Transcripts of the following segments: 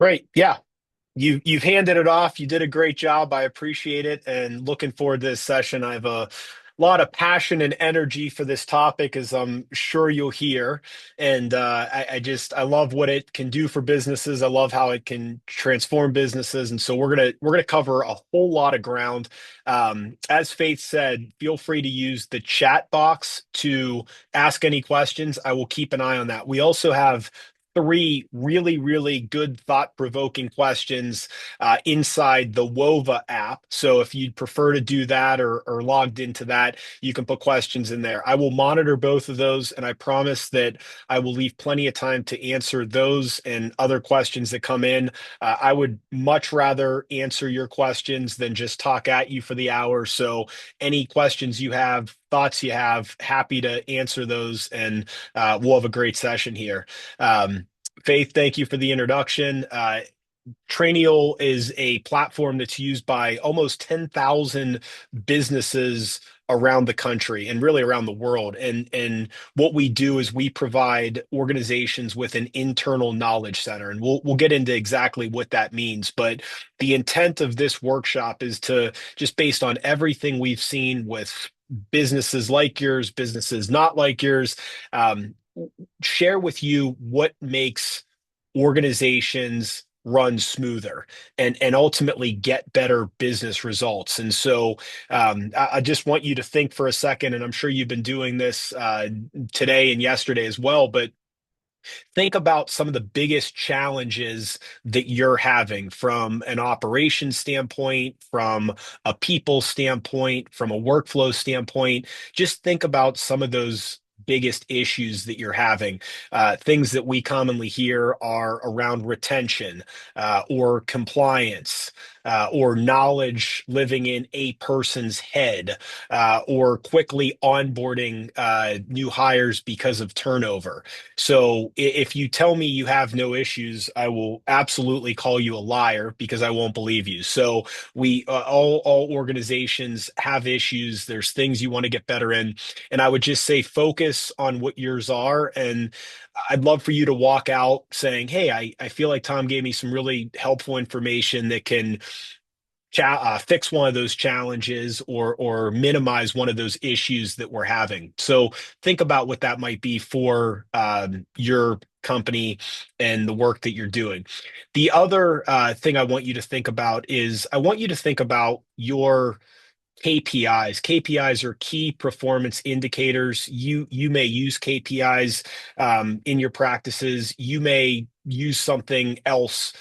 Great. Yeah. You've handed it off. You did a great job. I appreciate it and looking forward to this session. I have a lot of passion and energy for this topic, as I'm sure you'll hear. And I love what it can do for businesses. I love how it can transform businesses. And so we're gonna cover a whole lot of ground. As Faith said, feel free to use the chat box to ask any questions. I will keep an eye on that. We also have three really, really good thought-provoking questions inside the Wova app. So if you'd prefer to do that or logged into that, you can put questions in there. I will monitor both of those, and I promise that I will leave plenty of time to answer those and other questions that come in. I would much rather answer your questions than just talk at you for the hour. So any questions you have, thoughts you have, happy to answer those, and we'll have a great session here. Faith, thank you for the introduction. Trainial is a platform that's used by almost 10,000 businesses around the country and really around the world. And what we do is we provide organizations with an internal knowledge center. And we'll get into exactly what that means. But the intent of this workshop is to just based on everything we've seen with businesses like yours, businesses not like yours, um, share with you what makes organizations run smoother and ultimately get better business results. And so I just want you to think for a second, and I'm sure you've been doing this today and yesterday as well, but think about some of the biggest challenges that you're having from an operations standpoint, from a people standpoint, from a workflow standpoint. Just think about some of those biggest issues that you're having. Things that we commonly hear are around retention or compliance. Or knowledge living in a person's head, or quickly onboarding new hires because of turnover. So if you tell me you have no issues, I will absolutely call you a liar because I won't believe you. So we all organizations have issues. There's things you want to get better in, and I would just say focus on what yours are. And I'd love for you to walk out saying, "Hey, I feel like Tom gave me some really helpful information that can." Fix one of those challenges or minimize one of those issues that we're having. So think about what that might be for your company and the work that you're doing. The other thing I want you to think about is I want you to think about your KPIs. KPIs are key performance indicators. You may use KPIs in your practices. You may use something else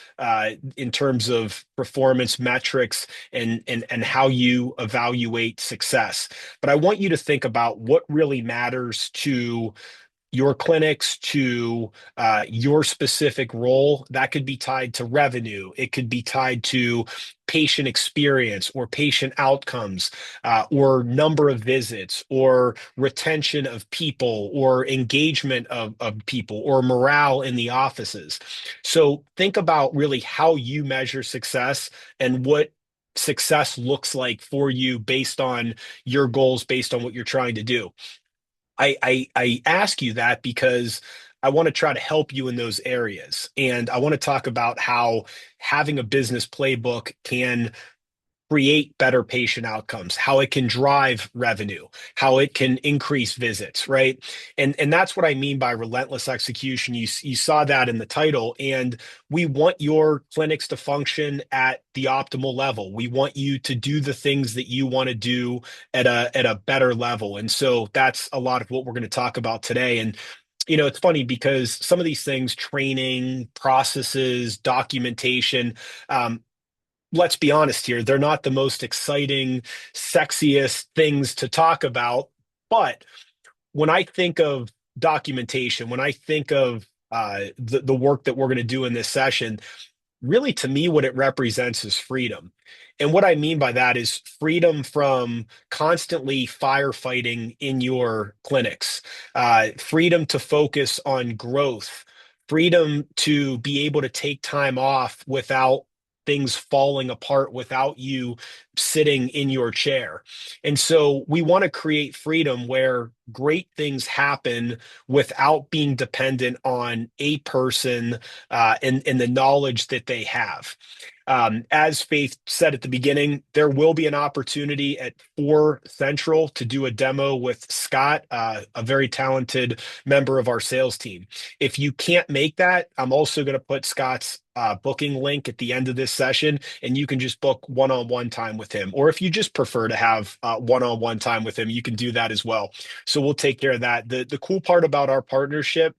in terms of performance metrics and how you evaluate success. But I want you to think about what really matters to your clinics, to your specific role. That could be tied to revenue. It could be tied to patient experience or patient outcomes, or number of visits, or retention of people, or engagement of people, or morale in the offices. So think about really how you measure success and what success looks like for you based on your goals, based on what you're trying to do. I ask you that because I want to try to help you in those areas. And I want to talk about how having a business playbook can create better patient outcomes, how it can drive revenue, how it can increase visits, right? And that's what I mean by relentless execution. You saw that in the title, and we want your clinics to function at the optimal level. We want you to do the things that you want to do at a better level. And so that's a lot of what we're going to talk about today. And it's funny because some of these things, training, processes, documentation, let's be honest here, they're not the most exciting, sexiest things to talk about. But when I think of documentation, when I think of the work that we're going to do in this session, really to me, what it represents is freedom. And what I mean by that is freedom from constantly firefighting in your clinics, freedom to focus on growth, freedom to be able to take time off without things falling apart without you sitting in your chair. And so we want to create freedom where great things happen without being dependent on a person and the knowledge that they have. As Faith said at the beginning, there will be an opportunity at 4 Central to do a demo with Scott, a very talented member of our sales team. If you can't make that, I'm also going to put Scott's booking link at the end of this session, and you can just book one-on-one time with him. Or if you just prefer to have one-on-one time with him, you can do that as well. So we'll take care of that. The cool part about our partnership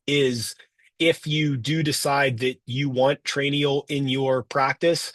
is if you do decide that you want Traineal in your practice,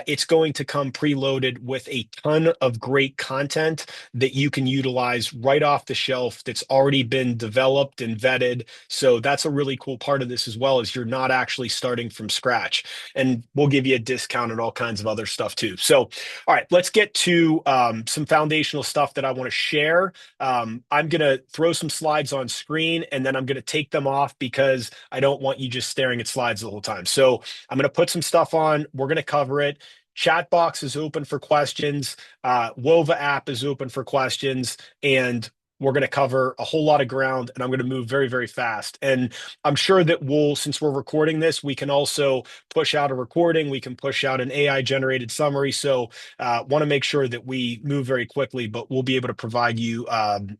it's going to come preloaded with a ton of great content that you can utilize right off the shelf that's already been developed and vetted. So that's a really cool part of this as well, is you're not actually starting from scratch. And we'll give you a discount and all kinds of other stuff too. So, all right, let's get to some foundational stuff that I want to share. I'm going to throw some slides on screen and then I'm going to take them off because I don't want you just staring at slides the whole time. So I'm going to put some stuff on. We're going to cover it. Chat box is open for questions. Wova app is open for questions. And we're going to cover a whole lot of ground and I'm going to move very, very fast. And I'm sure that since we're recording this, we can also push out a recording. We can push out an AI generated summary. So want to make sure that we move very quickly, but we'll be able to provide you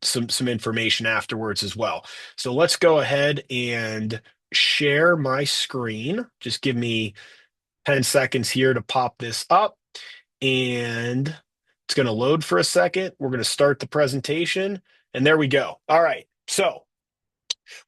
some information afterwards as well. So let's go ahead and share my screen. Just give me 10 seconds here to pop this up, and it's going to load for a second. We're going to start the presentation, and there we go. All right. So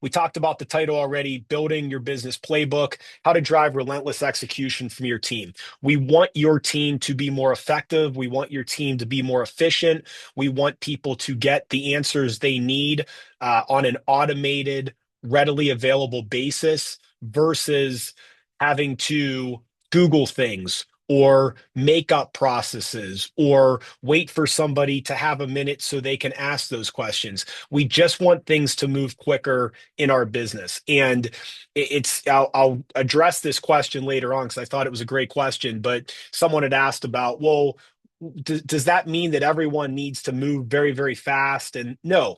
we talked about the title already, building your business playbook, how to drive relentless execution from your team. We want your team to be more effective. We want your team to be more efficient. We want people to get the answers they need on an automated, readily available basis versus having to Google things or make up processes or wait for somebody to have a minute so they can ask those questions. We just want things to move quicker in our business. And I'll address this question later on because I thought it was a great question, but someone had asked about, well, does that mean that everyone needs to move very, very fast? And no,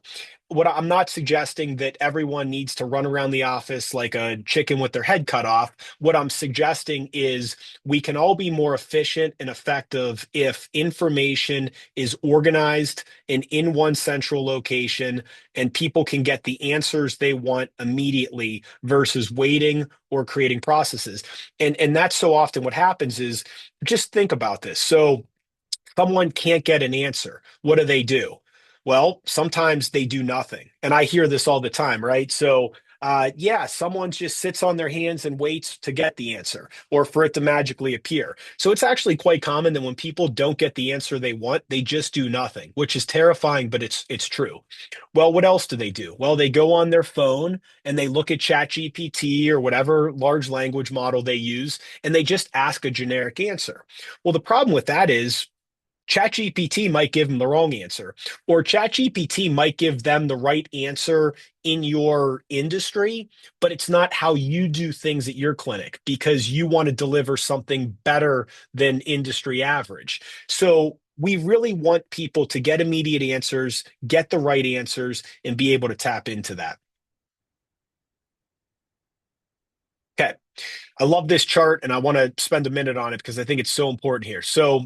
I'm not suggesting that everyone needs to run around the office like a chicken with their head cut off. What I'm suggesting is we can all be more efficient and effective if information is organized and in one central location and people can get the answers they want immediately versus waiting or creating processes. And that's so often what happens is, just think about this. So someone can't get an answer. What do? Well, sometimes they do nothing. And I hear this all the time, right? So, yeah, someone just sits on their hands and waits to get the answer or for it to magically appear. So it's actually quite common that when people don't get the answer they want, they just do nothing, which is terrifying, but it's true. Well, what else do? Well, they go on their phone and they look at ChatGPT or whatever large language model they use, and they just ask a generic answer. Well, the problem with that is ChatGPT might give them the wrong answer, or ChatGPT might give them the right answer in your industry, but it's not how you do things at your clinic because you want to deliver something better than industry average. So we really want people to get immediate answers, get the right answers, and be able to tap into that. Okay. I love this chart and I want to spend a minute on it because I think it's so important here. So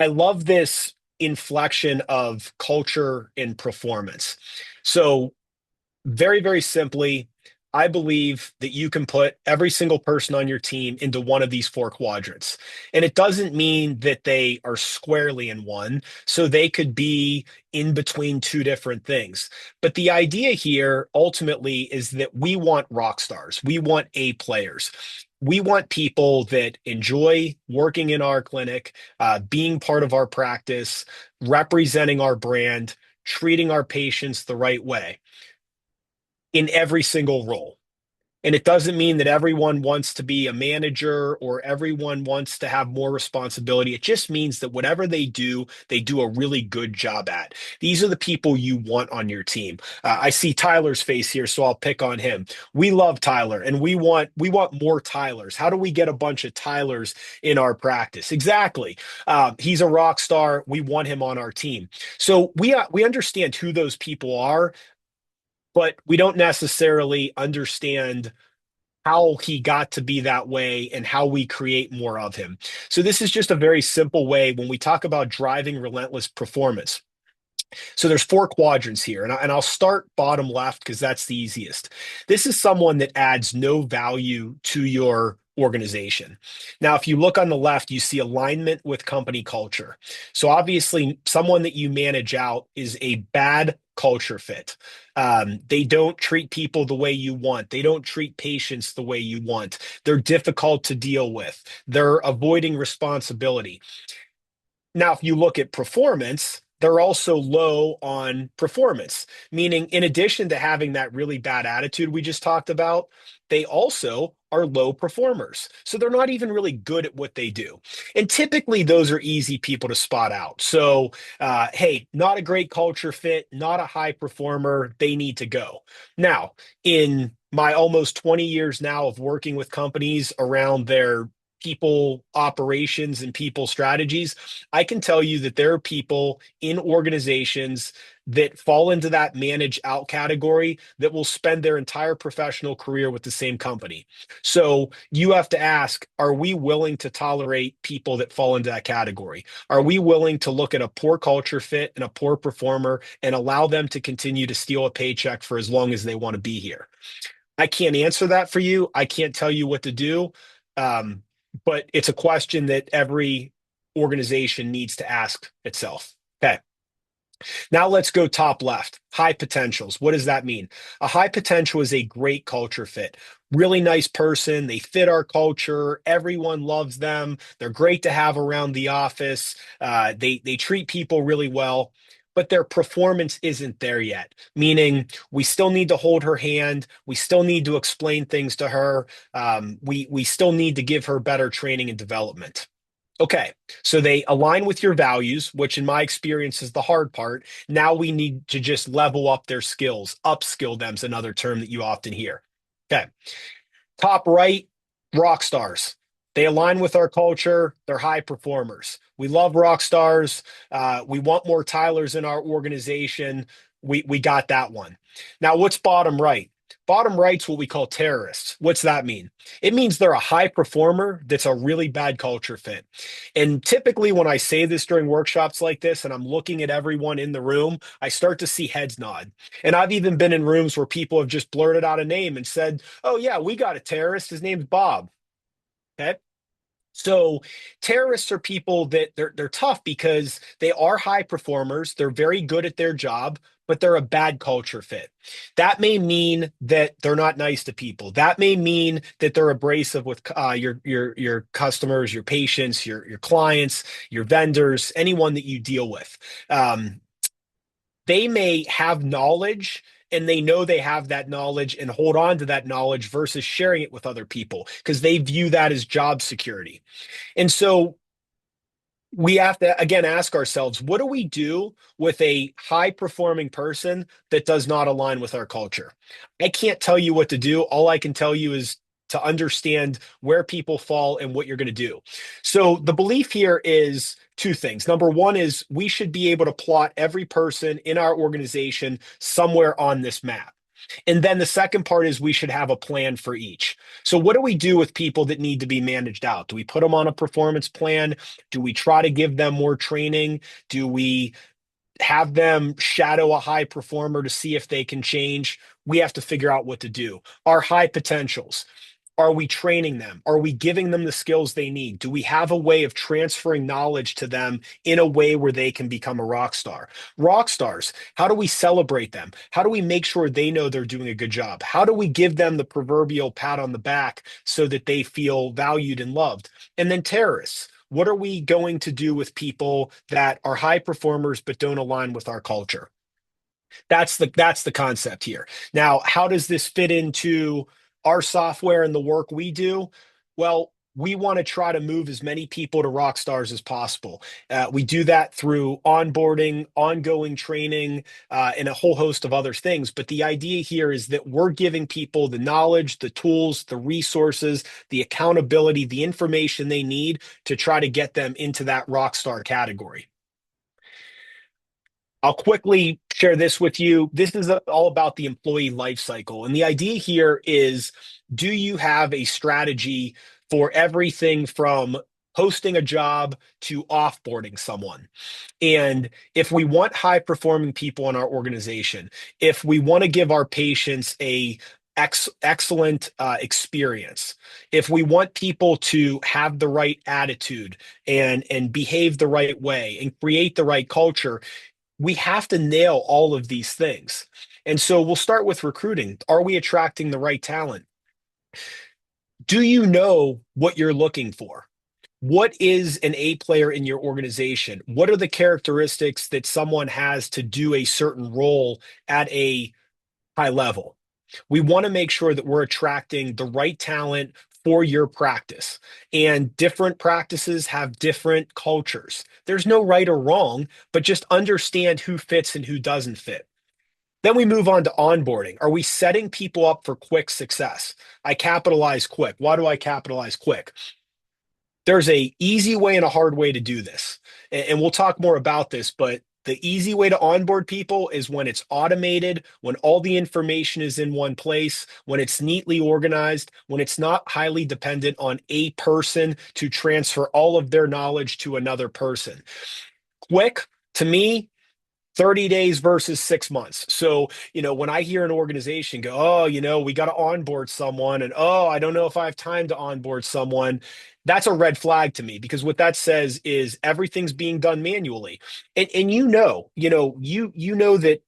I love this inflection of culture and performance. So, very, very simply, I believe that you can put every single person on your team into one of these 4 quadrants. And it doesn't mean that they are squarely in one. So they could be in between 2 different things. But the idea here ultimately is that we want rock stars. We want A players. We want people that enjoy working in our clinic, being part of our practice, representing our brand, treating our patients the right way in every single role. And it doesn't mean that everyone wants to be a manager or everyone wants to have more responsibility. It just means that whatever they do a really good job at. These are the people you want on your team. I see Tyler's face here, so I'll pick on him. We love Tyler, and we want more Tylers. How do we get a bunch of Tylers in our practice? Exactly. He's a rock star. We want him on our team. So we understand who those people are, but we don't necessarily understand how he got to be that way and how we create more of him. So this is just a very simple way when we talk about driving relentless performance. So there's four quadrants here, and I'll start bottom left because that's the easiest. This is someone that adds no value to your organization. Now, if you look on the left, you see alignment with company culture. So obviously, someone that you manage out is a bad culture fit. They don't treat people the way you want. They don't treat patients the way you want. They're difficult to deal with. They're avoiding responsibility. Now, if you look at performance, they're also low on performance, meaning in addition to having that really bad attitude we just talked about, they also are low performers. So they're not even really good at what they do. And typically, those are easy people to spot out. So, hey, not a great culture fit, not a high performer, they need to go. Now, in my almost 20 years now of working with companies around their people operations and people strategies, I can tell you that there are people in organizations that fall into that manage out category that will spend their entire professional career with the same company. So you have to ask, are we willing to tolerate people that fall into that category? Are we willing to look at a poor culture fit and a poor performer and allow them to continue to steal a paycheck for as long as they want to be here? I can't answer that for you. I can't tell you what to do. Um, but it's a question that every organization needs to ask itself. Okay. Now let's go top left. High potentials. What does that mean? A high potential is a great culture fit. Really nice person. They fit our culture. Everyone loves them. They're great to have around the office. They treat people really well, but their performance isn't there yet. Meaning, we still need to hold her hand. We still need to explain things to her. We still need to give her better training and development. Okay, so they align with your values, which in my experience is the hard part. Now we need to just level up their skills. Upskill them's another term that you often hear. Okay, top right, rock stars. They align with our culture. They're high performers. We love rock stars. We want more Tylers in our organization. We got that one. Now, what's bottom right? Bottom right's what we call terrorists. What's that mean? It means they're a high performer that's a really bad culture fit. And typically, when I say this during workshops like this, and I'm looking at everyone in the room, I start to see heads nod. And I've even been in rooms where people have just blurted out a name and said, "Oh yeah, we got a terrorist. His name's Bob." Okay. So terrorists are people that they're tough because they are high performers, they're very good at their job, but they're a bad culture fit. That may mean that they're not nice to people. That may mean that they're abrasive with your customers, your patients, your clients, your vendors, anyone that you deal with. Um, they may have knowledge and they know they have that knowledge and hold on to that knowledge versus sharing it with other people because they view that as job security. And so we have to again ask ourselves, what do we do with a high performing person that does not align with our culture? I can't tell you what to do. All I can tell you is to understand where people fall and what you're going to do. So the belief here is two things. Number one is we should be able to plot every person in our organization somewhere on this map. And then the second part is we should have a plan for each. So, what do we do with people that need to be managed out? Do we put them on a performance plan? Do we try to give them more training? Do we have them shadow a high performer to see if they can change? We have to figure out what to do. Our high potentials. Are we training them? Are we giving them the skills they need? Do we have a way of transferring knowledge to them in a way where they can become a rock star? Rock stars, how do we celebrate them? How do we make sure they know they're doing a good job? How do we give them the proverbial pat on the back so that they feel valued and loved? And then terrorists. What are we going to do with people that are high performers but don't align with our culture? That's the concept here. Now, how does this fit into our software and the work we do, well, we want to try to move as many people to rock stars as possible. We do that through onboarding, ongoing training, and a whole host of other things. But the idea here is that we're giving people the knowledge, the tools, the resources, the accountability, the information they need to try to get them into that rock star category. I'll quickly share this with you. This is all about the employee life cycle. And the idea here is, do you have a strategy for everything from posting a job to offboarding someone? And if we want high performing people in our organization, if we want to give our patients a excellent experience, if we want people to have the right attitude and behave the right way and create the right culture, we have to nail all of these things. And so we'll start with recruiting. Are we attracting the right talent? Do you know what you're looking for? What is an A player in your organization? What are the characteristics that someone has to do a certain role at a high level? We want to make sure that we're attracting the right talent for your practice. And different practices have different cultures. There's no right or wrong, but just understand who fits and who doesn't fit. Then we move on to onboarding. Are we setting people up for quick success? I capitalize quick. Why do I capitalize quick? There's a easy way and a hard way to do this. And we'll talk more about this, but the easy way to onboard people is when it's automated, when all the information is in one place, when it's neatly organized, when it's not highly dependent on a person to transfer all of their knowledge to another person. Quick, to me, 30 days versus 6 months. So, when I hear an organization go, oh, we got to onboard someone, and oh, I don't know if I have time to onboard someone, that's a red flag to me, because what that says is everything's being done manually. And you know that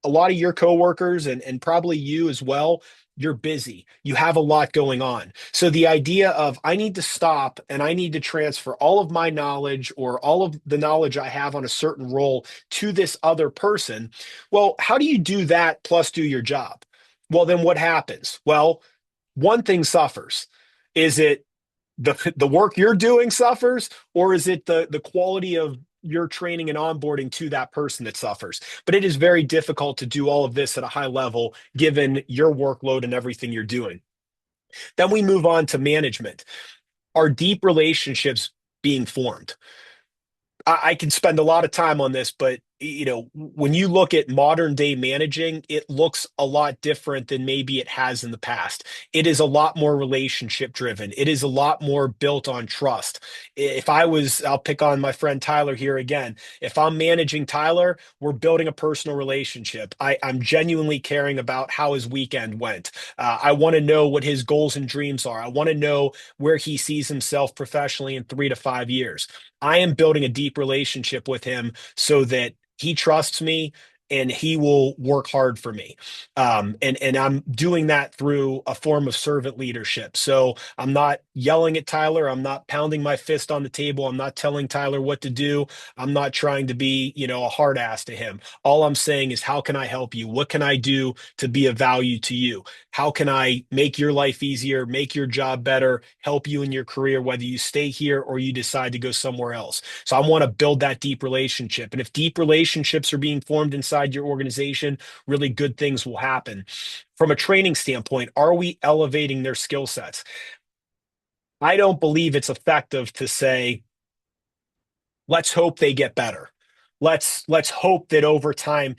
a lot of your coworkers and probably you as well, you're busy. You have a lot going on. So the idea of I need to stop and I need to transfer all of my knowledge or all of the knowledge I have on a certain role to this other person. Well, how do you do that plus do your job? Well, then what happens? Well, one thing suffers. Is it the work you're doing suffers, or is it the quality of your training and onboarding to that person that suffers? But it is very difficult to do all of this at a high level given your workload and everything you're doing. Then we move on to management. Are deep relationships being formed? I can spend a lot of time on this, but when you look at modern day managing, it looks a lot different than maybe it has in the past. It is a lot more relationship driven. It is a lot more built on trust. I'll pick on my friend Tyler here again. If I'm managing Tyler, we're building a personal relationship. I'm genuinely caring about how his weekend went. I want to know what his goals and dreams are. I want to know where he sees himself professionally in 3 to 5 years. I am building a deep relationship with him so that he trusts me and he will work hard for me. And I'm doing that through a form of servant leadership. So I'm not yelling at Tyler. I'm not pounding my fist on the table. I'm not telling Tyler what to do. I'm not trying to be, a hard ass to him. All I'm saying is, how can I help you? What can I do to be of value to you? How can I make your life easier, make your job better, help you in your career, whether you stay here or you decide to go somewhere else? So I want to build that deep relationship. And if deep relationships are being formed inside your organization, really good things will happen. From a training standpoint, are we elevating their skill sets? I don't believe it's effective to say, let's hope they get better. Let's hope that over time,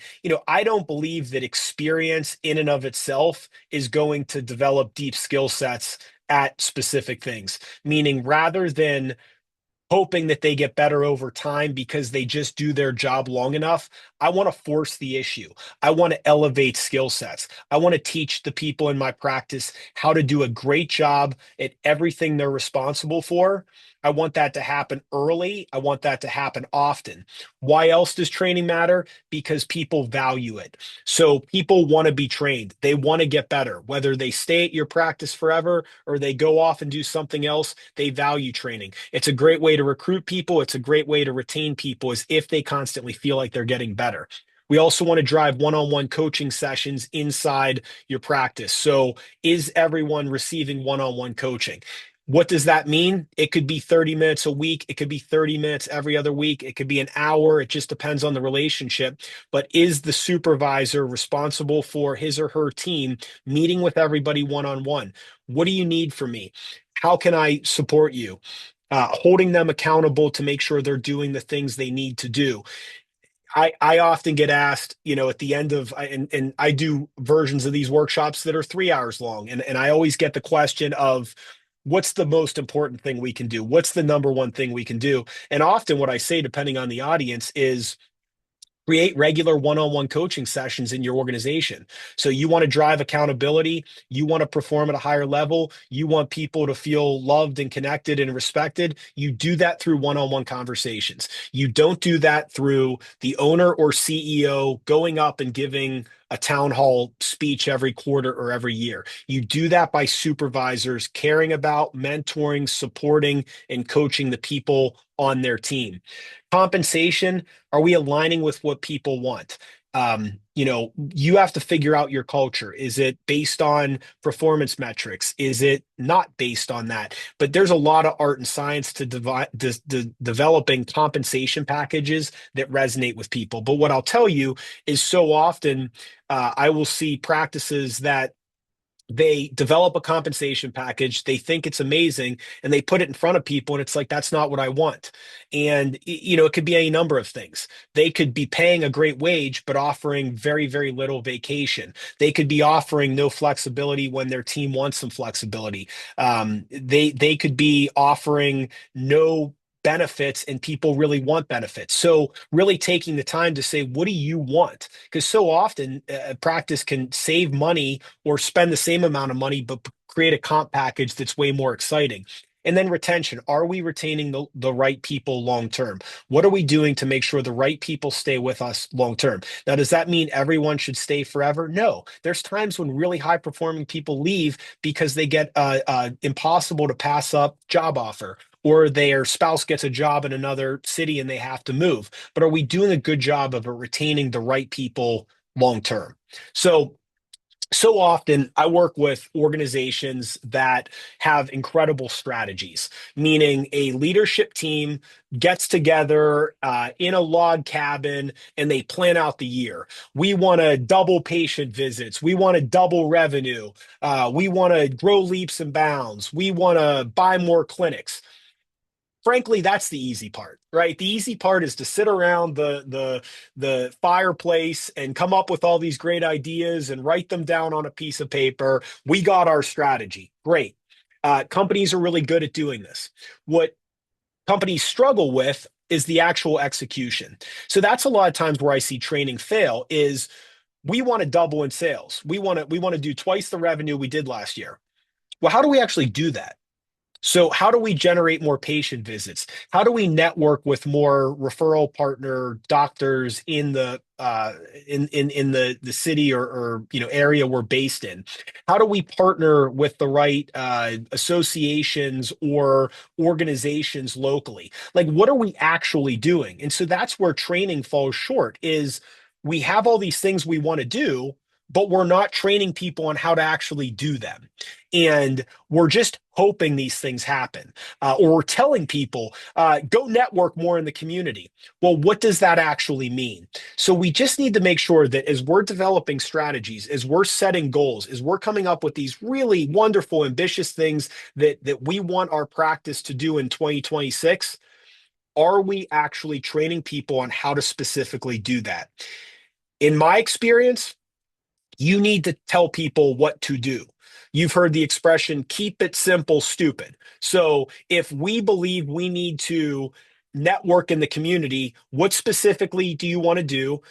I don't believe that experience in and of itself is going to develop deep skill sets at specific things. Meaning, rather than hoping that they get better over time because they just do their job long enough, I want to force the issue. I want to elevate skill sets. I want to teach the people in my practice how to do a great job at everything they're responsible for. I want that to happen early. I want that to happen often. Why else does training matter? Because people value it. So people want to be trained. They want to get better. Whether they stay at your practice forever or they go off and do something else, they value training. It's a great way to recruit people. It's a great way to retain people, is if they constantly feel like they're getting better. We also want to drive one-on-one coaching sessions inside your practice. So, is everyone receiving one-on-one coaching? What does that mean? It could be 30 minutes a week. It could be 30 minutes every other week. It could be an hour. It just depends on the relationship. But is the supervisor responsible for his or her team meeting with everybody one-on-one? What do you need from me? How can I support you? Holding them accountable to make sure they're doing the things they need to do. I often get asked, at the end of, and I do versions of these workshops that are 3 hours long. And I always get the question of, what's the most important thing we can do? What's the number one thing we can do? And often what I say, depending on the audience, is create regular one-on-one coaching sessions in your organization. So you want to drive accountability, you want to perform at a higher level, you want people to feel loved and connected and respected. You do that through one-on-one conversations. You don't do that through the owner or CEO going up and giving a town hall speech every quarter or every year. You do that by supervisors caring about mentoring, supporting, and coaching the people on their team. Compensation, are we aligning with what people want? You have to figure out your culture. Is it based on performance metrics? Is it not based on that? But there's a lot of art and science to developing compensation packages that resonate with people. But what I'll tell you is so often I will see practices that they develop a compensation package, they think it's amazing, and they put it in front of people, and it's like, that's not what I want. And it could be any number of things. They could be paying a great wage but offering very, very little vacation. They could be offering no flexibility when their team wants some flexibility. They could be offering no benefits and people really want benefits. So really taking the time to say, what do you want? Because so often practice can save money or spend the same amount of money, but create a comp package that's way more exciting. And then retention. Are we retaining the right people long term? What are we doing to make sure the right people stay with us long term? Now, does that mean everyone should stay forever? No. There's times when really high performing people leave because they get impossible to pass up job offer, or their spouse gets a job in another city and they have to move. But are we doing a good job of retaining the right people long term? So often I work with organizations that have incredible strategies, meaning a leadership team gets together in a log cabin and they plan out the year. We want to double patient visits. We want to double revenue. We want to grow leaps and bounds. We want to buy more clinics. Frankly, that's the easy part, right? The easy part is to sit around the fireplace and come up with all these great ideas and write them down on a piece of paper. We got our strategy. Great. Companies are really good at doing this. What companies struggle with is the actual execution. So that's a lot of times where I see training fail is we want to double in sales. We want to do twice the revenue we did last year. Well, how do we actually do that? So how do we generate more patient visits? How do we network with more referral partner doctors in the city or area we're based in? How do we partner with the right associations or organizations locally? Like, what are we actually doing? And so that's where training falls short, is we have all these things we want to do, but we're not training people on how to actually do them. And we're just hoping these things happen. Or we're telling people, go network more in the community. Well, what does that actually mean? So we just need to make sure that as we're developing strategies, as we're setting goals, as we're coming up with these really wonderful, ambitious things that we want our practice to do in 2026, are we actually training people on how to specifically do that? In my experience, you need to tell people what to do. You've heard the expression, keep it simple, stupid. So if we believe we need to network in the community, what specifically do you want to do?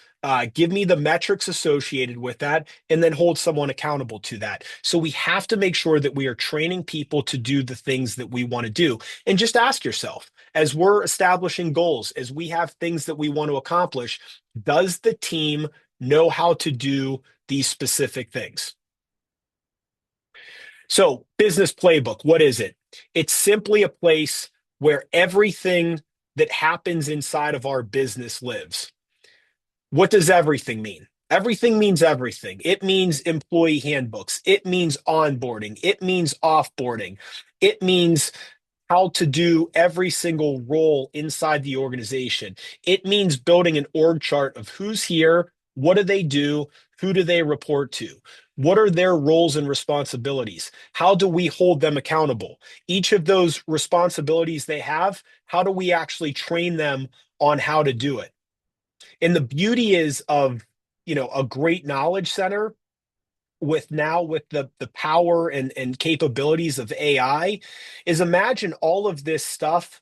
Give me the metrics associated with that, and then hold someone accountable to that. So we have to make sure that we are training people to do the things that we want to do. And just ask yourself, as we're establishing goals, as we have things that we want to accomplish, does the team know how to do these specific things? So, business playbook, what is it? It's simply a place where everything that happens inside of our business lives. What does everything mean? Everything means everything. It means employee handbooks. It means onboarding. It means offboarding. It means how to do every single role inside the organization. It means building an org chart of who's here, what do they do, who do they report to, what are their roles and responsibilities, how do we hold them accountable, each of those responsibilities they have, how do we actually train them on how to do it. And the beauty is of, a great knowledge center with now with the power and capabilities of AI is imagine all of this stuff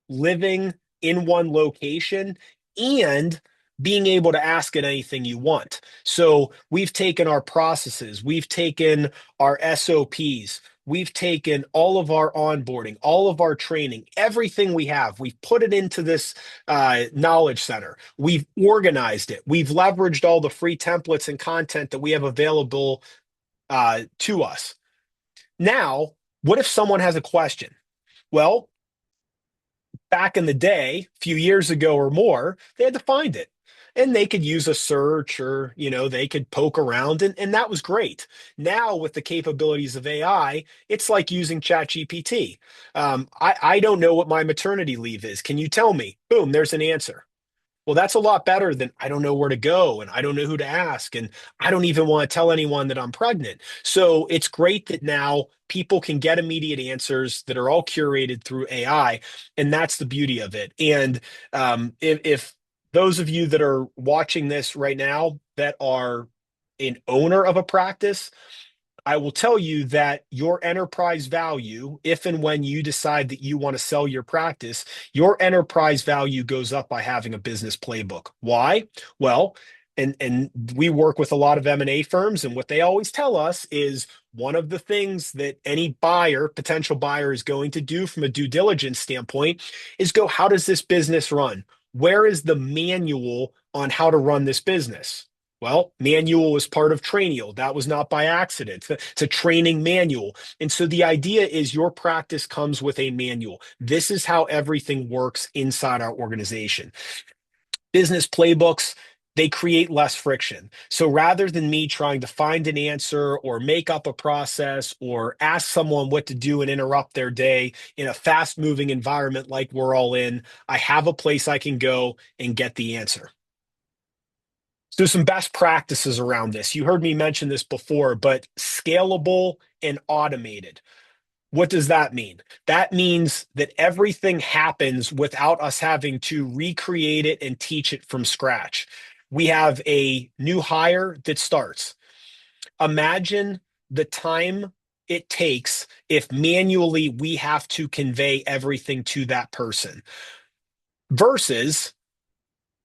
living in one location and being able to ask it anything you want. So we've taken our processes, we've taken our SOPs, we've taken all of our onboarding, all of our training, everything we have, we've put it into this knowledge center. We've organized it. We've leveraged all the free templates and content that we have available to us. Now, what if someone has a question? Well, back in the day, a few years ago or more, they had to find it. And they could use a search or, they could poke around and that was great. Now with the capabilities of AI, it's like using ChatGPT. I don't know what my maternity leave is. Can you tell me? Boom, there's an answer. Well, that's a lot better than I don't know where to go and I don't know who to ask and I don't even want to tell anyone that I'm pregnant. So it's great that now people can get immediate answers that are all curated through AI, and that's the beauty of it. And if those of you that are watching this right now that are an owner of a practice, I will tell you that your enterprise value, if and when you decide that you want to sell your practice, your enterprise value goes up by having a business playbook. Why? Well, and we work with a lot of M&A firms, and what they always tell us is one of the things that any buyer, potential buyer, is going to do from a due diligence standpoint is go, how does this business run? Where is the manual on how to run this business? Well, manual was part of Trainial. That was not by accident. It's a training manual. And so the idea is your practice comes with a manual. This is how everything works inside our organization. Business playbooks, they create less friction. So rather than me trying to find an answer or make up a process or ask someone what to do and interrupt their day in a fast moving environment like we're all in, I have a place I can go and get the answer. So some best practices around this. You heard me mention this before, but scalable and automated. What does that mean? That means that everything happens without us having to recreate it and teach it from scratch. We have a new hire that starts. Imagine the time it takes if manually we have to convey everything to that person versus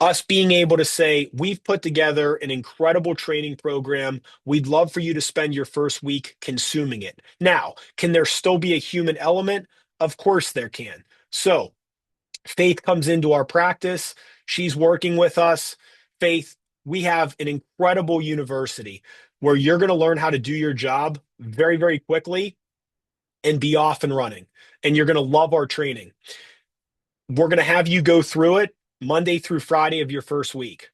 us being able to say, we've put together an incredible training program. We'd love for you to spend your first week consuming it. Now, can there still be a human element? Of course there can. So Faith comes into our practice. She's working with us. Faith, we have an incredible university where you're going to learn how to do your job very, very quickly and be off and running. And you're going to love our training. We're going to have you go through it Monday through Friday of your first week.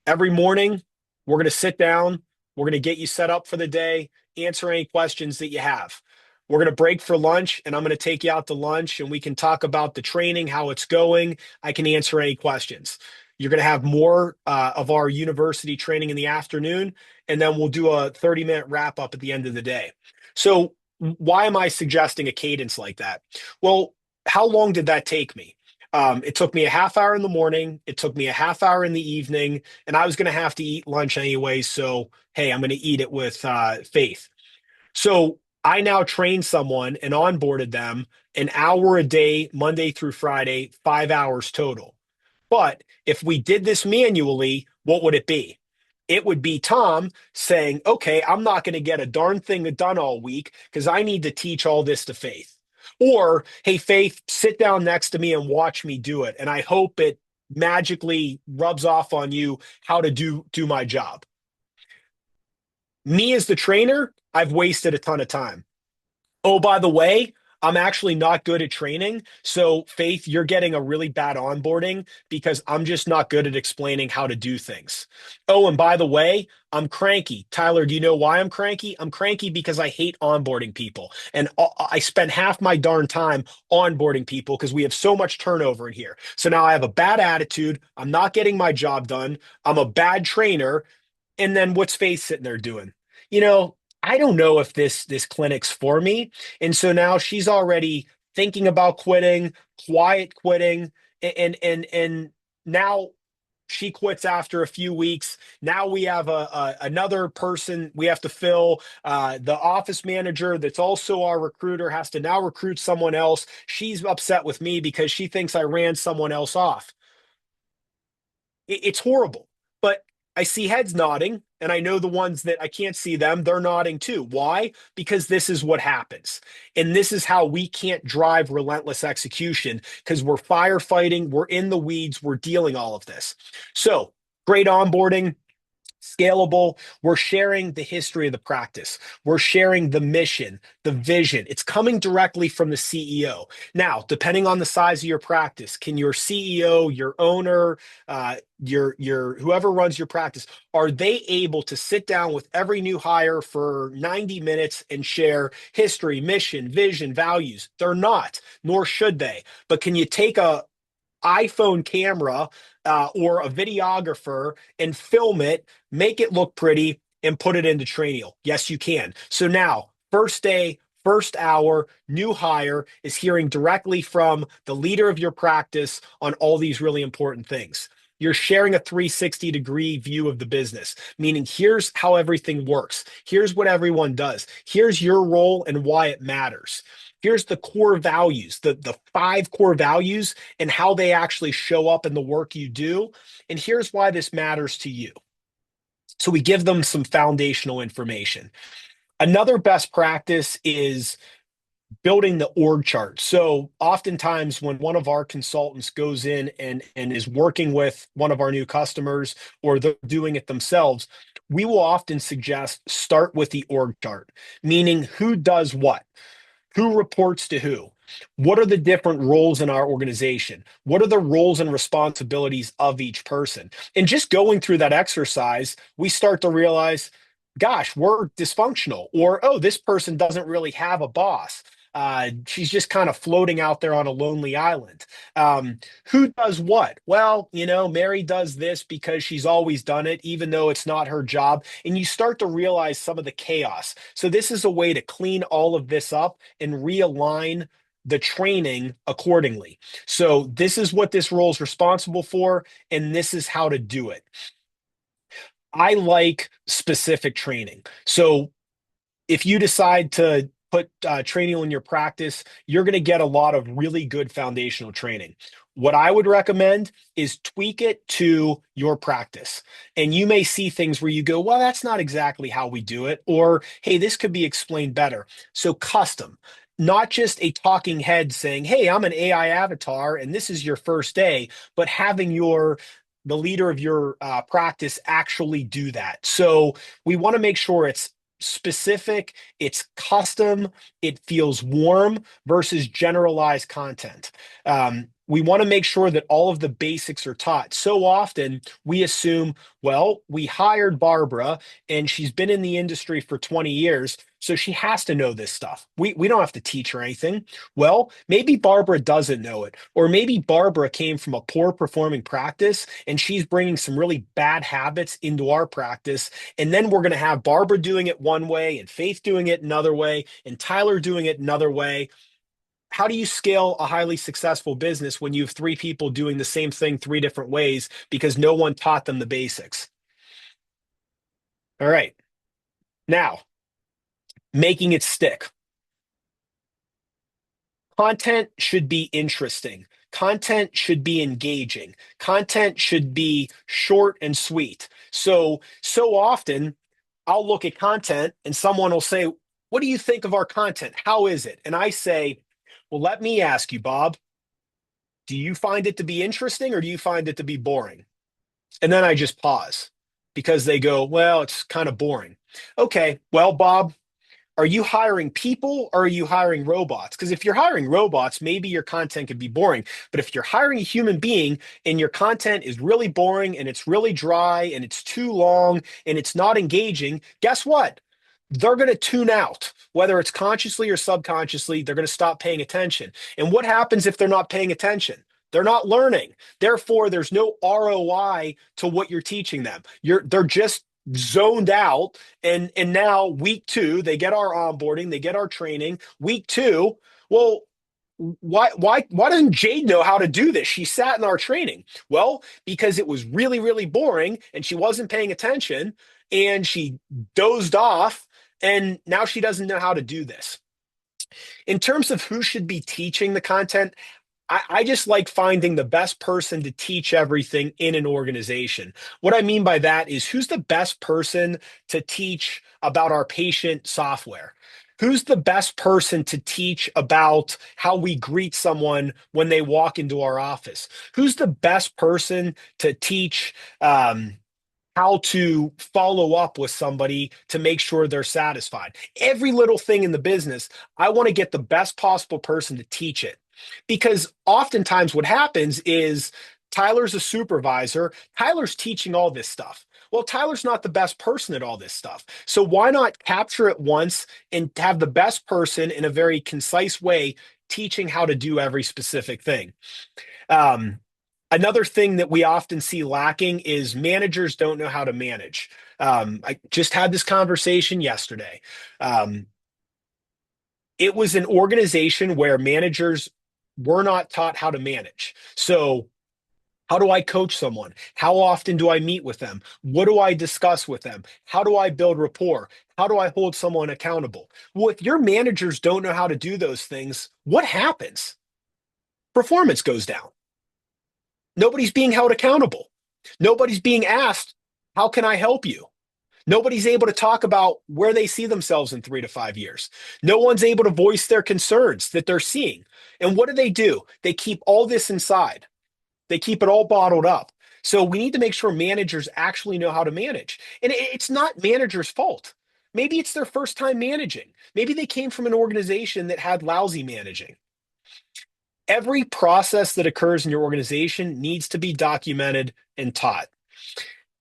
Every morning, we're going to sit down. We're going to get you set up for the day, answer any questions that you have. We're going to break for lunch, and I'm going to take you out to lunch, and we can talk about the training, how it's going. I can answer any questions. You're going to have more of our university training in the afternoon, and then we'll do a 30-minute wrap up at the end of the day. So, why am I suggesting a cadence like that? Well, how long did that take me? It took me a half hour in the morning. It took me a half hour in the evening, and I was going to have to eat lunch anyway. So, hey, I'm going to eat it with Faith. So I now trained someone and onboarded them an hour a day, Monday through Friday, 5 hours total. But if we did this manually, what would it be? It would be Tom saying, okay, I'm not going to get a darn thing done all week because I need to teach all this to Faith. Or, hey, Faith, sit down next to me and watch me do it. And I hope it magically rubs off on you how to do my job. Me as the trainer, I've wasted a ton of time. Oh, by the way, I'm actually not good at training. So, Faith, you're getting a really bad onboarding because I'm just not good at explaining how to do things. Oh, and by the way, I'm cranky. Tyler, do you know why I'm cranky? I'm cranky because I hate onboarding people. And I spend half my darn time onboarding people because we have so much turnover in here. So now I have a bad attitude. I'm not getting my job done. I'm a bad trainer. And then what's Faith sitting there doing? You know, I don't know if this clinic's for me. And so now she's already thinking about quitting, quiet quitting, and now she quits after a few weeks. Now we have another person we have to fill. The office manager that's also our recruiter has to now recruit someone else. She's upset with me because she thinks I ran someone else off. It's horrible. But I see heads nodding, and I know the ones that I can't see them, they're nodding too. Why? Because this is what happens. And this is how we can't drive relentless execution because we're firefighting, we're in the weeds, we're dealing all of this. So, great onboarding, scalable. We're sharing the history of the practice. We're sharing the mission, the vision. It's coming directly from the CEO. Now, depending on the size of your practice, can your CEO, your owner, your whoever runs your practice, are they able to sit down with every new hire for 90 minutes and share history, mission, vision, values? They're not, nor should they. But can you take a iPhone camera or a videographer and film it, make it look pretty, and put it into Traineel? Yes, you can. So now, first day, first hour, new hire is hearing directly from the leader of your practice on all these really important things. You're sharing a 360-degree view of the business, meaning here's how everything works. Here's what everyone does. Here's your role and why it matters. Here's the core values, the five core values and how they actually show up in the work you do. And here's why this matters to you. So we give them some foundational information. Another best practice is building the org chart. So oftentimes when one of our consultants goes in and is working with one of our new customers or they're doing it themselves, we will often suggest start with the org chart, meaning who does what. Who reports to who? What are the different roles in our organization? What are the roles and responsibilities of each person? And just going through that exercise, we start to realize, gosh, we're dysfunctional, or oh, this person doesn't really have a boss. She's just kind of floating out there on a lonely island. Who does what? Well, Mary does this because she's always done it, even though it's not her job. And you start to realize some of the chaos. So, this is a way to clean all of this up and realign the training accordingly. So, this is what this role is responsible for, and this is how to do it. I like specific training. So, if you decide to put training in your practice, you're going to get a lot of really good foundational training. What I would recommend is tweak it to your practice. And you may see things where you go, well, that's not exactly how we do it. Or, hey, this could be explained better. So, custom, not just a talking head saying, hey, I'm an AI avatar and this is your first day, but having the leader of your practice actually do that. So, we want to make sure it's specific, it's custom, it feels warm versus generalized content. We want to make sure that all of the basics are taught. So often we assume, well, we hired Barbara and she's been in the industry for 20 years, so she has to know this stuff. We don't have to teach her anything. Well, maybe Barbara doesn't know it, or maybe Barbara came from a poor performing practice and she's bringing some really bad habits into our practice. And then we're going to have Barbara doing it one way and Faith doing it another way and Tyler doing it another way. How do you scale a highly successful business when you have three people doing the same thing three different ways because no one taught them the basics? All right. Now, making it stick. Content should be interesting. Content should be engaging. Content should be short and sweet. So often I'll look at content and someone will say, what do you think of our content? How is it? And I say, well, let me ask you, Bob, do you find it to be interesting or do you find it to be boring? And then I just pause because they go, well, it's kind of boring. Okay, well, Bob, Are you hiring people or are you hiring robots? Because if you're hiring robots, maybe your content could be boring. But if you're hiring a human being and your content is really boring and it's really dry and it's too long and it's not engaging, guess what? They're going to tune out, whether it's consciously or subconsciously, they're going to stop paying attention. And what happens if they're not paying attention? They're not learning. Therefore, there's no ROI to what you're teaching them. They're just zoned out. And now week two, they get our onboarding, they get our training. Week two, well, why doesn't Jade know how to do this? She sat in our training. Well, because it was really, really boring and she wasn't paying attention and she dozed off and now she doesn't know how to do this. In terms of who should be teaching the content, I just like finding the best person to teach everything in an organization. What I mean by that is who's the best person to teach about our patient software? Who's the best person to teach about how we greet someone when they walk into our office? Who's the best person to teach how to follow up with somebody to make sure they're satisfied? Every little thing in the business, I want to get the best possible person to teach it. Because oftentimes what happens is Tyler's a supervisor, Tyler's teaching all this stuff. Well, Tyler's not the best person at all this stuff. So why not capture it once and have the best person in a very concise way teaching how to do every specific thing? Um, Another thing that we often see lacking is managers don't know how to manage. I just had this conversation yesterday. Um, it was an organization where managers were not taught how to manage. So, how do I coach someone? How often do I meet with them? What do I discuss with them? How do I build rapport? How do I hold someone accountable? Well, if your managers don't know how to do those things, what happens? Performance goes down. Nobody's being held accountable. Nobody's being asked, how can I help you? Nobody's able to talk about where they see themselves in 3 to 5 years. No one's able to voice their concerns that they're seeing. And what do? They keep all this inside. They keep it all bottled up. So we need to make sure managers actually know how to manage. And it's not managers' fault. Maybe it's their first time managing. Maybe they came from an organization that had lousy managing. Every process that occurs in your organization needs to be documented and taught.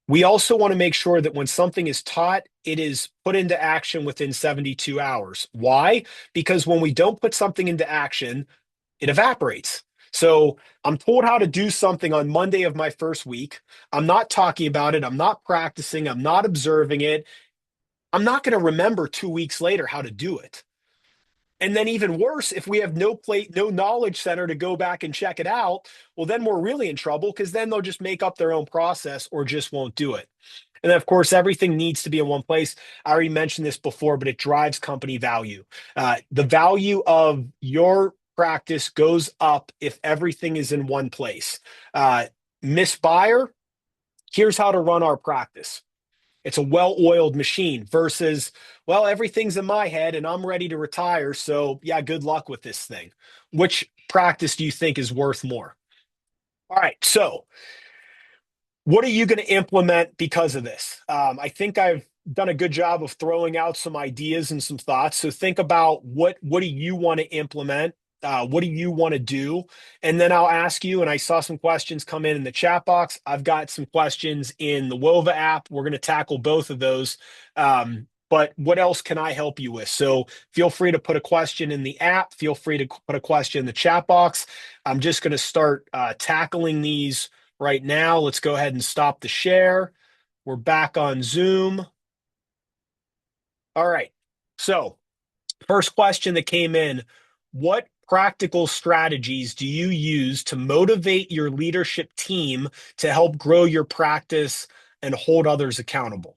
We also want to make sure that when something is taught, it is put into action within 72 hours. Why? Because when we don't put something into action, it evaporates. So I'm told how to do something on Monday of my first week. I'm not talking about it. I'm not practicing. I'm not observing it. I'm not going to remember 2 weeks later how to do it. And then even worse, if we have no knowledge center to go back and check it out, well, then we're really in trouble because then they'll just make up their own process or just won't do it. And then, of course, everything needs to be in one place. I already mentioned this before, but it drives company value. The value of your practice goes up if everything is in one place. Miss Buyer, here's how to run our practice. It's a well-oiled machine versus, well, everything's in my head and I'm ready to retire. So, yeah, good luck with this thing. Which practice do you think is worth more? All right. So, what are you going to implement because of this? I think I've done a good job of throwing out some ideas and some thoughts. So think about what do you want to implement? What do you want to do? And then I'll ask you, and I saw some questions come in the chat box. I've got some questions in the Wova app. We're going to tackle both of those. But what else can I help you with? So feel free to put a question in the app. Feel free to put a question in the chat box. I'm just going to start tackling these right now. Let's go ahead and stop the share. We're back on Zoom. All right. So first question that came in, what practical strategies do you use to motivate your leadership team to help grow your practice and hold others accountable?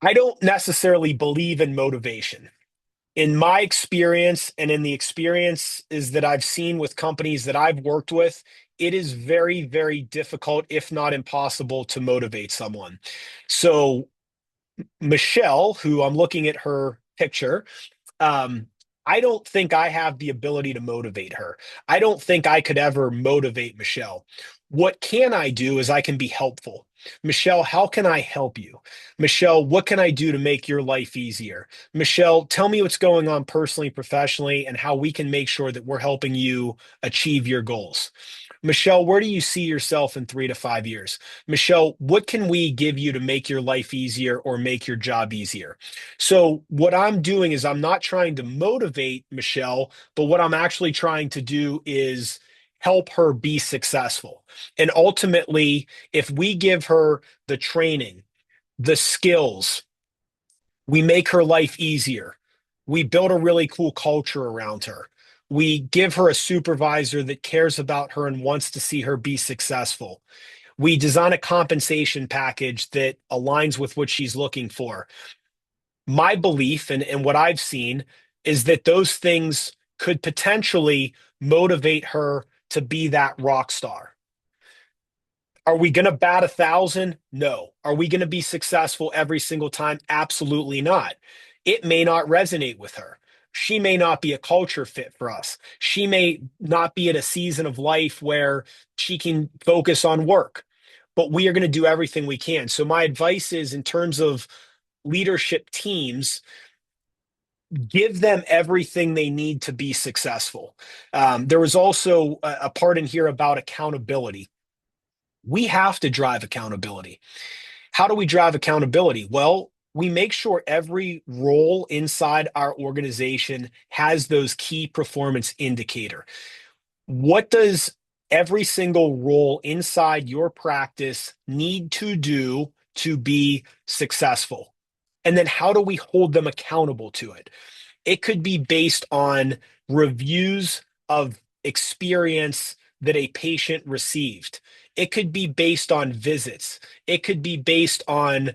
I don't necessarily believe in motivation. In my experience and in the experiences that I've seen with companies that I've worked with, it is very, very difficult, if not impossible, to motivate someone. So Michelle, who I'm looking at her picture, um, I don't think I have the ability to motivate her. I don't think I could ever motivate Michelle. What can I do is I can be helpful. Michelle, how can I help you? Michelle, what can I do to make your life easier? Michelle, tell me what's going on personally, professionally, and how we can make sure that we're helping you achieve your goals. Michelle, where do you see yourself in 3 to 5 years? Michelle, what can we give you to make your life easier or make your job easier? So, what I'm doing is I'm not trying to motivate Michelle, but what I'm actually trying to do is help her be successful. And ultimately, if we give her the training, the skills, we make her life easier. We build a really cool culture around her. We give her a supervisor that cares about her and wants to see her be successful. We design a compensation package that aligns with what she's looking for. My belief and what I've seen is that those things could potentially motivate her to be that rock star. Are we going to bat 1,000? No. Are we going to be successful every single time? Absolutely not. It may not resonate with her. She may not be a culture fit for us. She may not be at a season of life where she can focus on work, but we are going to do everything we can. So, my advice is in terms of leadership teams, give them everything they need to be successful. There was also a part in here about accountability. We have to drive accountability. How do we drive accountability? Well, we make sure every role inside our organization has those key performance indicator. What does every single role inside your practice need to do to be successful? And then how do we hold them accountable to it? It could be based on reviews of experience that a patient received. It could be based on visits. It could be based on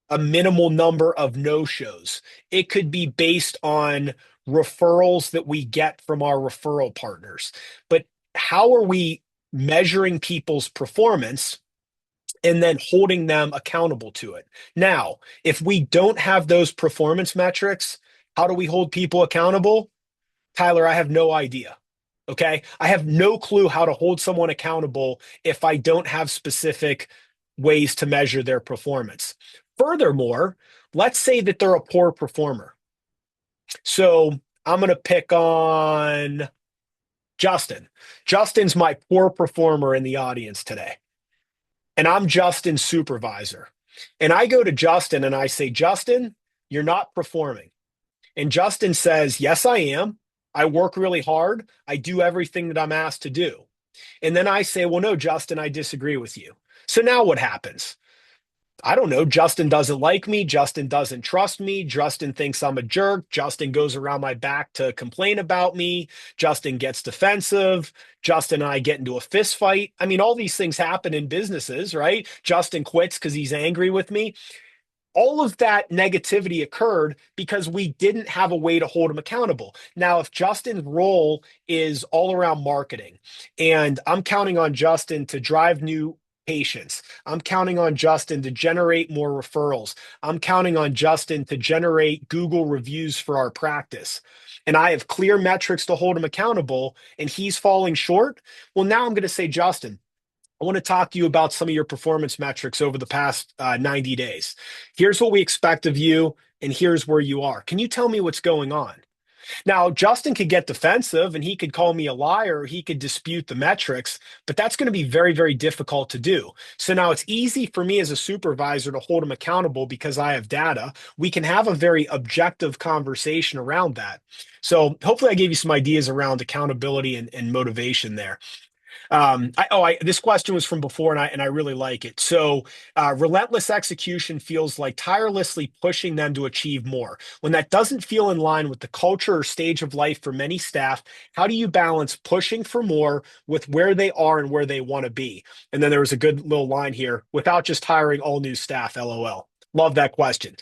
a minimal number of no-shows. It could be based on referrals that we get from our referral partners. But how are we measuring people's performance and then holding them accountable to it? Now, if we don't have those performance metrics, how do we hold people accountable? Tyler, I have no idea. Okay. I have no clue how to hold someone accountable if I don't have specific ways to measure their performance. Furthermore, let's say that they're a poor performer. So I'm going to pick on Justin. Justin's my poor performer in the audience today. And I'm Justin's supervisor. And I go to Justin and I say, Justin, you're not performing. And Justin says, yes, I am. I work really hard. I do everything that I'm asked to do. And then I say, well, no, Justin, I disagree with you. So now what happens? I don't know. Justin doesn't like me. Justin doesn't trust me. Justin thinks I'm a jerk. Justin goes around my back to complain about me. Justin gets defensive. Justin and I get into a fist fight. I mean, all these things happen in businesses, right? Justin quits because he's angry with me. All of that negativity occurred because we didn't have a way to hold him accountable. Now, if Justin's role is all around marketing, and I'm counting on Justin to drive new patients, I'm counting on Justin to generate more referrals, I'm counting on Justin to generate Google reviews for our practice, and I have clear metrics to hold him accountable, and he's falling short, well, now I'm going to say, Justin, I want to talk to you about some of your performance metrics over the past 90 days. Here's what we expect of you, and here's where you are. Can you tell me what's going on? Now, Justin could get defensive and he could call me a liar, he could dispute the metrics, but that's going to be very, very difficult to do. So now it's easy for me as a supervisor to hold him accountable because I have data. We can have a very objective conversation around that. So hopefully I gave you some ideas around accountability and motivation there. This question was from before, and I really like it. So, relentless execution feels like tirelessly pushing them to achieve more. When that doesn't feel in line with the culture or stage of life for many staff, how do you balance pushing for more with where they are and where they want to be? And then there was a good little line here without just hiring all new staff. LOL. Love that question.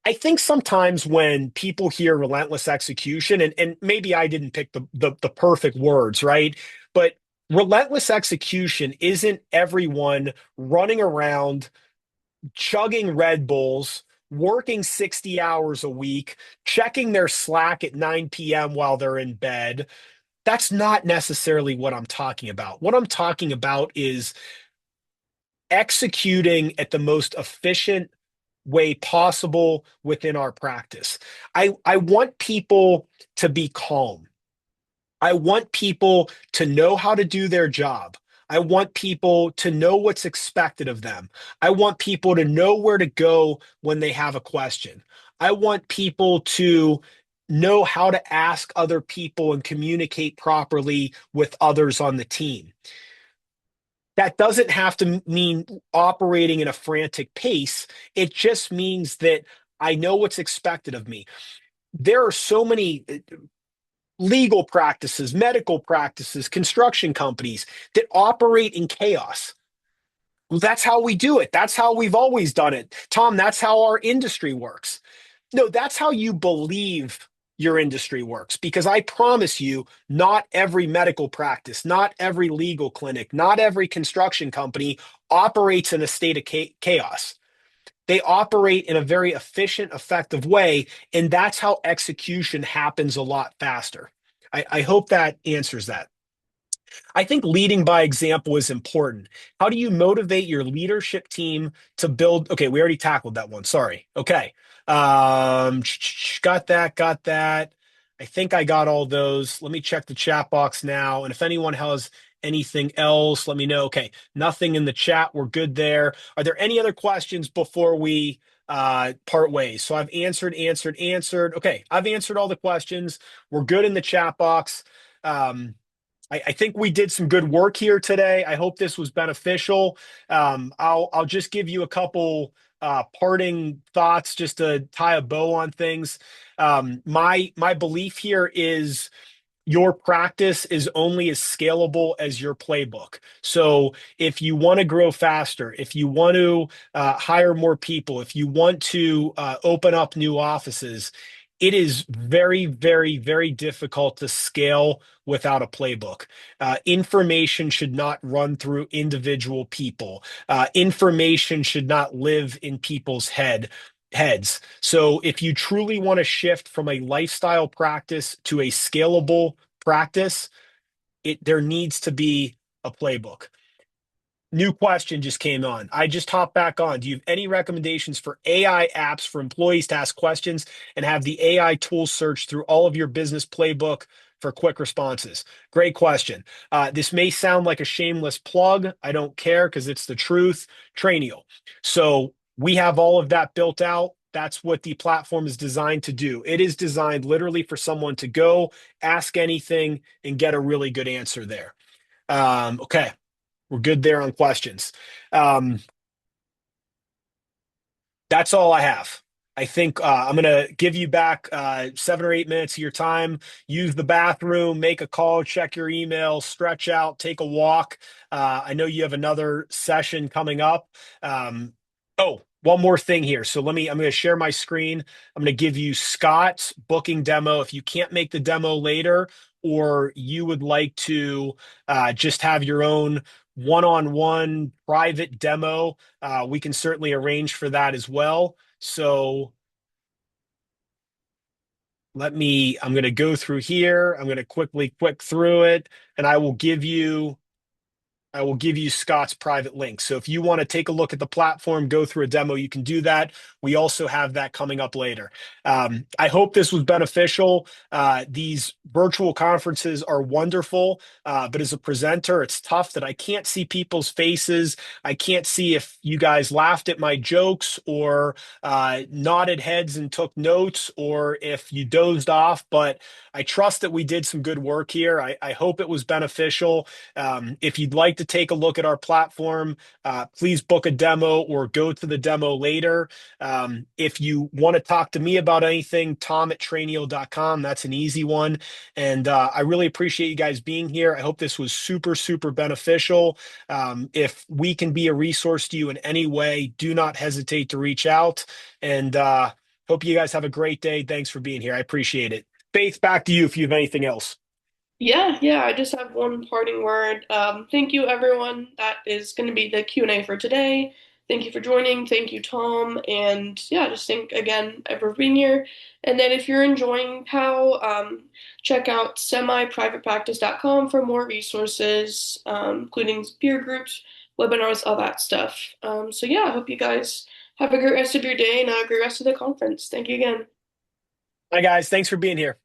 I think sometimes when people hear relentless execution, and maybe I didn't pick the perfect words, right? But relentless execution isn't everyone running around chugging Red Bulls working 60 hours a week, checking their Slack at 9 p.m. while they're in bed. That's not necessarily what I'm talking about. What I'm talking about is executing at the most efficient way possible within our practice. I want people to be calm. I want people to know how to do their job. I want people to know what's expected of them. I want people to know where to go when they have a question. I want people to know how to ask other people and communicate properly with others on the team. That doesn't have to mean operating in a frantic pace. It just means that I know what's expected of me. There are so many legal practices, medical practices, construction companies that operate in chaos. Well, that's how we do it. That's how we've always done it. Tom, that's how our industry works. No, that's how you believe your industry works. Because I promise you, not every medical practice, not every legal clinic, not every construction company operates in a state of chaos. They operate in a very efficient, effective way, and that's how execution happens a lot faster. I hope that answers that. I think leading by example is important. How do you motivate your leadership team to build? Okay, we already tackled that one. Sorry. Okay. Got that, got that. I think I got all those. Let me check the chat box now. And if anyone has anything else, let me know. Okay, nothing in the chat. We're good there. Are there any other questions before we part ways? So I've answered. Okay, I've answered all the questions. We're good in the chat box. I think we did some good work here today. I hope this was beneficial. I'll just give you a couple parting thoughts just to tie a bow on things. My belief here is your practice is only as scalable as your playbook. So if you want to grow faster, if you want to hire more people, if you want to open up new offices, it is very, very, very difficult to scale without a playbook. Information should not run through individual people. Information should not live in people's heads. So if you truly want to shift from a lifestyle practice to a scalable practice, there needs to be a playbook. New question just came on. I just hopped back on. Do you have any recommendations for AI apps for employees to ask questions and have the AI tool search through all of your business playbook for quick responses? Great question. This may sound like a shameless plug. I don't care because it's the truth. Trainio. So we have all of that built out. That's what the platform is designed to do. It is designed literally for someone to go ask anything and get a really good answer there. Okay. We're good there on questions. Um, that's all I have. I think I'm going to give you back 7 or 8 minutes of your time. Use the bathroom, make a call, check your email, stretch out, take a walk. I know you have another session coming up. Oh, one more thing here. I'm going to share my screen. I'm going to give you Scott's booking demo. If you can't make the demo later, or you would like to just have your own one-on-one private demo, we can certainly arrange for that as well. So I'm going to go through here. I'm going to quickly click through it, and I will give you Scott's private link. So if you want to take a look at the platform, go through a demo, you can do that. We also have that coming up later. I hope this was beneficial. These virtual conferences are wonderful, but as a presenter, it's tough that I can't see people's faces. I can't see if you guys laughed at my jokes or nodded heads and took notes or if you dozed off, but I trust that we did some good work here. I hope it was beneficial. If you'd like to take a look at our platform, please book a demo or go to the demo later. If you want to talk to me about anything, tom@trainio.com. That's an easy one. And I really appreciate you guys being here. I hope this was super, super beneficial. If we can be a resource to you in any way, do not hesitate to reach out. And hope you guys have a great day. Thanks for being here. I appreciate it. Faith, back to you if you have anything else. Yeah, I just have one parting word. Thank you, everyone. That is going to be the Q&A for today. thank you for joining. Thank you, Tom. And yeah, just thank again for being here. And then if you're enjoying POW, check out semiprivatepractice.com for more resources, including peer groups, webinars, all that stuff. So yeah, I hope you guys have a great rest of your day and a great rest of the conference. Thank you again. Hi, guys. Thanks for being here.